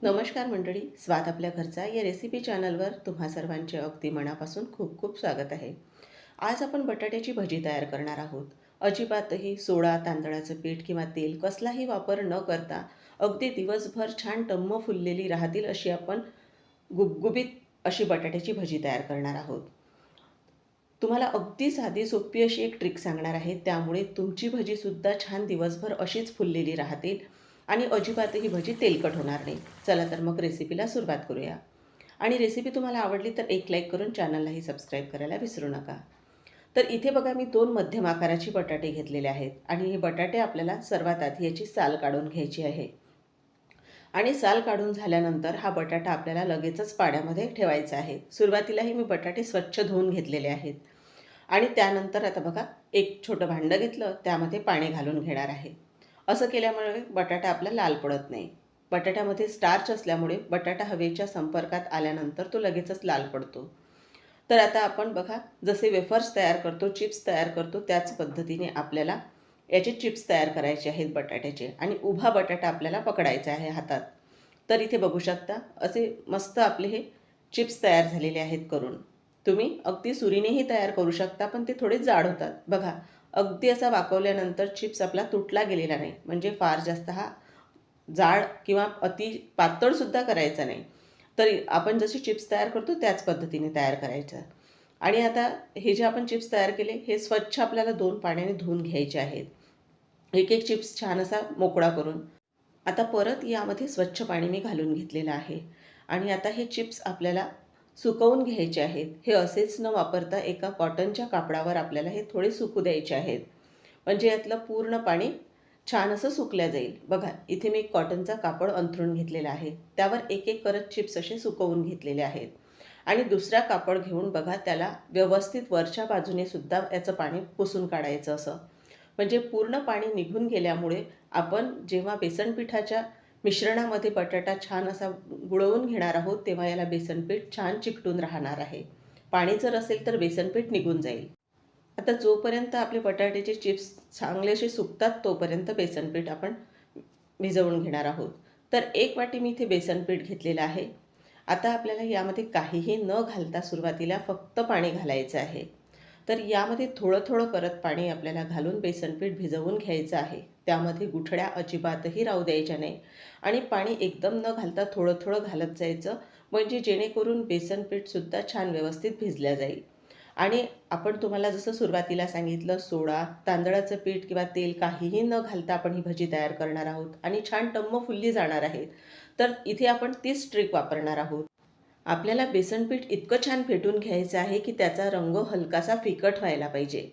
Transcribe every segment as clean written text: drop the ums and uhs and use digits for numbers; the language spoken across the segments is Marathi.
नमस्कार मंडळी, स्वाद आपल्या घरचा या रेसिपी चॅनलवर तुम्हा सर्वांचे अगदी मनापासून खूप खूप स्वागत आहे. आज आपण बटाट्याची भजी तयार करणार आहोत. अजिबातही सोडा, तांदळाचं पीठ किंवा तेल कसलाही वापर न करता अगदी दिवसभर छान टम्म फुललेली राहतील अशी आपण गुबगुबीत अशी बटाट्याची भजी तयार करणार आहोत. तुम्हाला अगदी साधी सोपी अशी एक ट्रिक सांगणार आहे, त्यामुळे तुमची भजीसुद्धा छान दिवसभर अशीच फुललेली राहतील आणि अजिबातही भजी तेलकट होणार नाही. चला तर मग रेसिपीला सुरुवात करूया. आणि रेसिपी तुम्हाला आवडली तर एक लाईक करून चॅनललाही सबस्क्राईब करायला विसरू नका. तर इथे बघा, मी 2 मध्यम आकाराचे बटाटे घेतलेले आहेत आणि हे बटाटे आपल्याला सर्वात आधी याची साल काढून घ्यायची आहे. आणि साल काढून झाल्यानंतर हा बटाटा आपल्याला लगेचच पाण्यामध्ये ठेवायचा आहे. सुरुवातीलाही मी बटाटे स्वच्छ धुवून घेतलेले आहेत. आणि त्यानंतर आता बघा, एक छोटं भांडं घेतलं, त्यामध्ये पाणी घालून घेणार आहे. असं केल्यामुळे बटाटा आपला लाल पडत नाही. बटाट्यामध्ये स्टार्च असल्यामुळे बटाटा हवेच्या संपर्कात आल्यानंतर तो लगेचच लाल पडतो. तर आता आपण बघा, जसे वेफर्स तयार करतो, चिप्स तयार करतो, त्याच पद्धतीने आपल्याला याचे चिप्स तयार करायचे आहेत बटाट्याचे. आणि उभा बटाटा आपल्याला पकडायचा आहे हातात. तर इथे बघू शकता, असे मस्त आपले हे चिप्स तयार झालेले आहेत करून. तुम्ही अगदी सुरीनेही तयार करू शकता, पण ते थोडे जाड होतात. बघा, अगदी असा वाकवल्यानंतर चिप्स आपला तुटला गेलेला नाही, म्हणजे फार जास्त हा जाड किंवा अति पातळसुद्धा करायचा नाही. तर आपण जशी चिप्स तयार करतो त्याच पद्धतीने तयार करायचं. आणि आता हे जे आपण चिप्स तयार केले, हे स्वच्छ आपल्याला 2 पाण्याने धुवून घ्यायचे आहेत. एक एक चिप्स छान असा मोकळा करून. आता परत यामध्ये स्वच्छ पाणी मी घालून घेतलेलं आहे. आणि आता हे चिप्स आपल्याला सुकवून घ्यायचे आहेत. हे असेच न वापरता एका कॉटनच्या कापडावर आपल्याला हे थोडे सुकू द्यायचे आहेत, म्हणजे यातलं पूर्ण पाणी छान असं सुकल्या जाईल. बघा, इथे मी एक कॉटनचा कापड अंथरून घेतलेला आहे. त्यावर एक एक करत चिप्स असे सुकवून घेतलेले आहेत. आणि दुसरा कापड घेऊन बघा, त्याला व्यवस्थित वरच्या बाजूने सुद्धा याचं पाणी पुसून काढायचं असं. म्हणजे पूर्ण पाणी निघून गेल्यामुळे आपण जेव्हा बेसनपिठाच्या मिश्रणामध्ये बटाटा छान असा बुडवून घेणार आहोत, तेव्हा याला बेसनपीठ छान चिकटून राहणार आहे. पाणी जर असेल तर बेसनपीठ निघून जाईल. आता जोपर्यंत आपले बटाट्याचे चिप्स चांगले असे सुकतात, तोपर्यंत बेसनपीठ आपण भिजवून घेणार आहोत. तर 1 वाटी मी इथे बेसनपीठ घेतलेलं आहे. आता आपल्याला यामध्ये काहीही न घालता सुरुवातीला फक्त पाणी घालायचं आहे. तर यामध्ये थोडं थोडं करत पाणी आपल्याला घालून बेसनपीठ भिजवून घ्यायचं आहे. त्यामध्ये गुठळ्या अजिबातही राहू द्यायच्या नाही. आणि पाणी एकदम न घालता थोडं थोडं घालत जायचं, म्हणजे जेणेकरून बेसनपीठसुद्धा छान व्यवस्थित भिजल्या जाईल. आणि आपण तुम्हाला जसं सुरुवातीला सांगितलं, सोडा, तांदळाचं पीठ किंवा तेल काहीही न घालता आपण ही भजी तयार करणार आहोत आणि छान टम्म फुलली जाणार आहे. तर इथे आपण तीच ट्रिक वापरणार आहोत. आपल्याला बेसनपीठ इतकं छान फेटून घ्यायचं आहे की त्याचा रंग हलकासा फिकट व्हायला पाहिजे.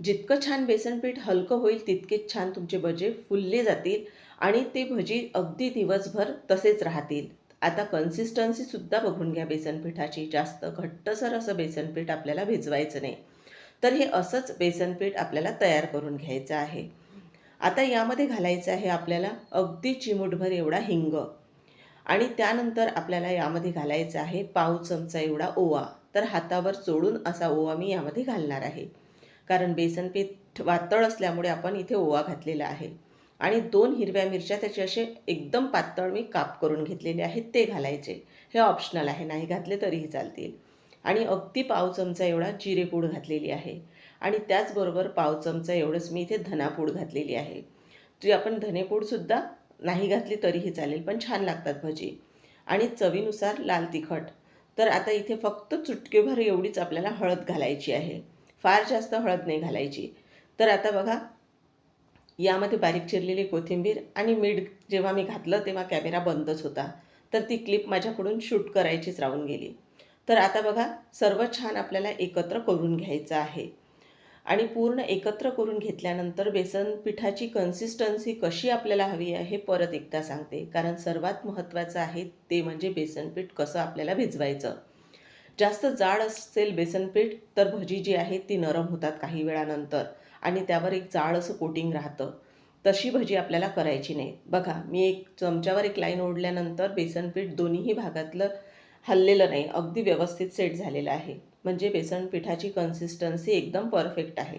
जितकं छान बेसनपीठ हलकं होईल, तितकेच छान तुमचे भजे फुलले जातील आणि ते भजी अगदी दिवसभर तसेच राहतील. आता कन्सिस्टन्सीसुद्धा बघून घ्या बेसनपीठाची. जास्त घट्टसर असं बेसनपीठ आपल्याला भिजवायचं नाही. तर हे असंच बेसनपीठ आपल्याला तयार करून घ्यायचं आहे. आता यामध्ये घालायचं आहे आपल्याला अगदी चिमूटभर एवढा हिंग. आणि त्यानंतर आपल्याला यामध्ये घालायचा आहे पाव चमचा एवढा ओवा. तर हातावर चोळून असा ओवा मी यामध्ये घालणार आहे, कारण बेसनपीठ वातळ असल्यामुळे आपण इथे ओवा घातलेला आहे. आणि 2 हिरव्या मिरच्या त्याचे असे एकदम पातळ मी काप करून घेतलेले आहेत, ते घालायचे. हे ऑप्शनल आहे, नाही घातले तरीही चालतील. आणि अगदी पाव चमचा एवढा जिरेपूड घातलेली आहे. आणि त्याचबरोबर पाव चमचा एवढंच मी इथे धनापूड घातलेली आहे. जी आपण धनेपूडसुद्धा नाही घातली तरीही चालेल, पण छान लागतात भजी. आणि चवीनुसार लाल तिखट. तर आता इथे फक्त चुटकेभर एवढीच आपल्याला हळद घालायची आहे. फार जास्त हळद नाही घालायची. तर आता बघा, यामध्ये बारीक चिरलेली कोथिंबीर आणि मीठ जेव्हा मी घातलं तेव्हा कॅमेरा बंदच होता. तर ती क्लिप माझ्याकडून शूट करायचीच राहून गेली. तर आता बघा, सर्व छान आपल्याला एकत्र करून घ्यायचं आहे. आणि पूर्ण एकत्र करून घेतल्यानंतर बेसन पिठाची कन्सिस्टन्सी कशी आपल्याला हवी आहे हे परत एकदा सांगते, कारण सर्वात महत्त्वाचं आहे ते म्हणजे बेसन पीठ कसं आपल्याला भिजवायचं. जास्त जाड असेल बेसन पीठ तर भजी जी आहे ती नरम होतात काही वेळानंतर आणि त्यावर एक जाड असं कोटिंग राहतं. तशी भजी आपल्याला करायची नाही. बघा, मी एक चमच्यावर एक लाईन ओढल्यानंतर बेसन पीठ दोन्हीही भागातलं हललेलं नाही, अगदी व्यवस्थित सेट झालेलं आहे. म्हणजे बेसन पिठाची कन्सिस्टन्सी एकदम परफेक्ट आहे.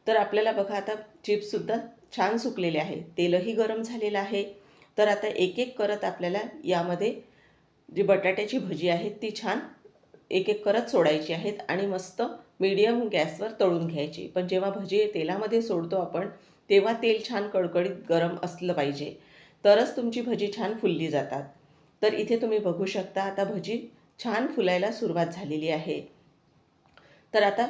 तर आपल्याला बघा, आता चिप्ससुद्धा छान सुकलेले आहे, तेलही गरम झालेलं आहे. तर आता एक एक करत आपल्याला यामध्ये जी बटाट्याची भजी आहे ती छान एक एक करत सोडायची आहेत आणि मस्त मीडियम गॅसवर तळून घ्यायची. पण जेव्हा भजी तेलामध्ये सोडतो आपण तेव्हा तेल छान कडकडीत गरम असलं पाहिजे, तरच तुमची भजी छान फुलली जातात. तर इथे तुम्ही बघू शकता आता भजी छान फुलायला सुरुवात झालेली आहे. तर आता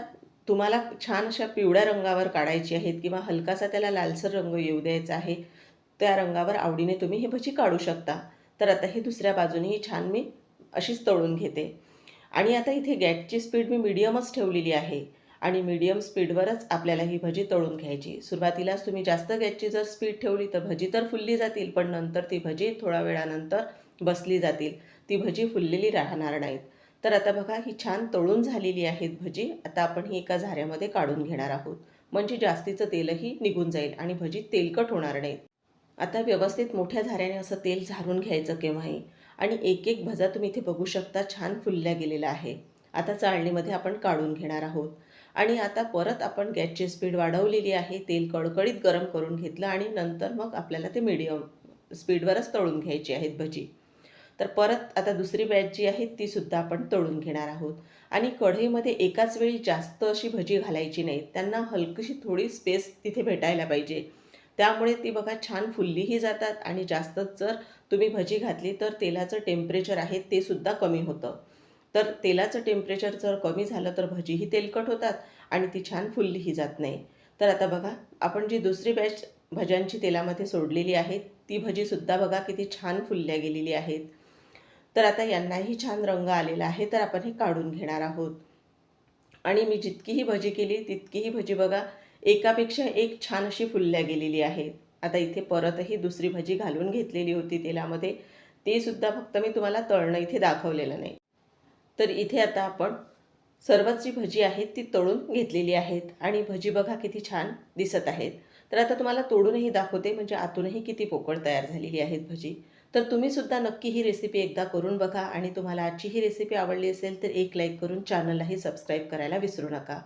तुम्हाला छान अशा पिवळ्या रंगावर काढायची आहेत किंवा हलकासा त्याला लालसर रंग येऊ द्यायचा आहे. त्या रंगावर आवडीने तुम्ही ही भजी काढू शकता. तर आता ही दुसऱ्या बाजूनेही छान मी अशीच तळून घेते. आणि आता इथे गॅसची स्पीड मी मीडियमच ठेवलेली आहे आणि मीडियम स्पीडवरच आपल्याला ही भजी तळून घ्यायची. सुरुवातीलाच तुम्ही जास्त गॅसची जर स्पीड ठेवली तर भजी तर फुलली जातील, पण नंतर ती भजी थोड्या वेळानंतर बसली जातील. ती भजी फुललेली राहणार नाहीत. तर आता बघा ही छान तळून झालेली आहेत भजी. आता आपण ही एका झाऱ्यामध्ये काढून घेणार आहोत. म्हणजे जास्तीचं तेलही निघून जाईल आणि भजी तेलकट होणार नाहीत. आता व्यवस्थित मोठ्या झाऱ्याने असं तेल झारून घ्यायचं केव्हाही आणि एक एक भजा तुम्ही इथे बघू शकता छान फुलल्या गेलेला आहे. आता चाळणीमध्ये आपण काढून घेणार आहोत आणि आता परत आपण गॅसची स्पीड वाढवलेली आहे. तेल कडकडीत गरम करून घेतलं आणि नंतर मग आपल्याला ते मीडियम स्पीडवरच तळून घ्यायची आहेत भजी. तर परत आता दुसरी बॅच जी आहे तीसुद्धा आपण तळून घेणार आहोत आणि कढईमध्ये एकाच वेळी जास्त अशी भजी घालायची नाही. त्यांना हलकीशी थोडी स्पेस तिथे भेटायला पाहिजे. त्यामुळे ती बघा छान फुललीही जातात आणि जास्तच जर तुम्ही भजी घातली तर तेलाचं टेम्परेचर आहे ते सुद्धा कमी होतं. तर तेलाचं टेम्परेचर जर कमी झालं तर भजीही तेलकट होतात आणि ती छान फुललीही जात नाही. तर आता बघा आपण जी दुसरी बॅच भज्यांची तेलामध्ये सोडलेली आहे ती भजीसुद्धा बघा किती छान फुलल्या गेलेली आहेत. तर आता यांनाही छान रंग आलेला आहे. तर आपण हे काढून घेणार आहोत आणि मी जितकीही भजी केली तितकीही भजी बघा एकापेक्षा एक छान अशी फुलल्या गेलेली आहे. आता इथे परतही दुसरी भजी घालून घेतलेली होती तेलामध्ये. ते सुद्धा फक्त मी तुम्हाला तळणं इथे दाखवलेलं नाही. तर इथे आता आपण सर्वच जी भजी आहेत ती तळून घेतलेली आहेत आणि भजी बघा किती छान दिसत आहेत. तर आता तुम्हाला तोडूनही दाखवते म्हणजे आतूनही किती पोकळ तयार झालेली आहेत भजी. तर तुम्हीसुद्धा नक्की ही रेसिपी एकदा करून बघा आणि तुम्हाला आजची ही रेसिपी आवडली असेल तर एक लाईक करून चॅनललाही सबस्क्राईब करायला विसरू नका.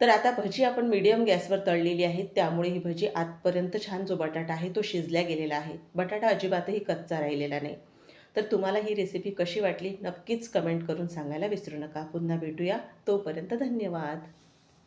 तर आता भजी आपण मीडियम गॅसवर तळलेली आहे त्यामुळे ही भजी आतपर्यंत छान जो बटाटा आहे तो शिजल्या गेलेला आहे. बटाटा अजिबातही कच्चा राहिलेला नाही. तर तुम्हाला ही रेसिपी कशी वाटली नक्कीच कमेंट करून सांगायला विसरू नका. पुन्हा भेटूया. तोपर्यंत धन्यवाद.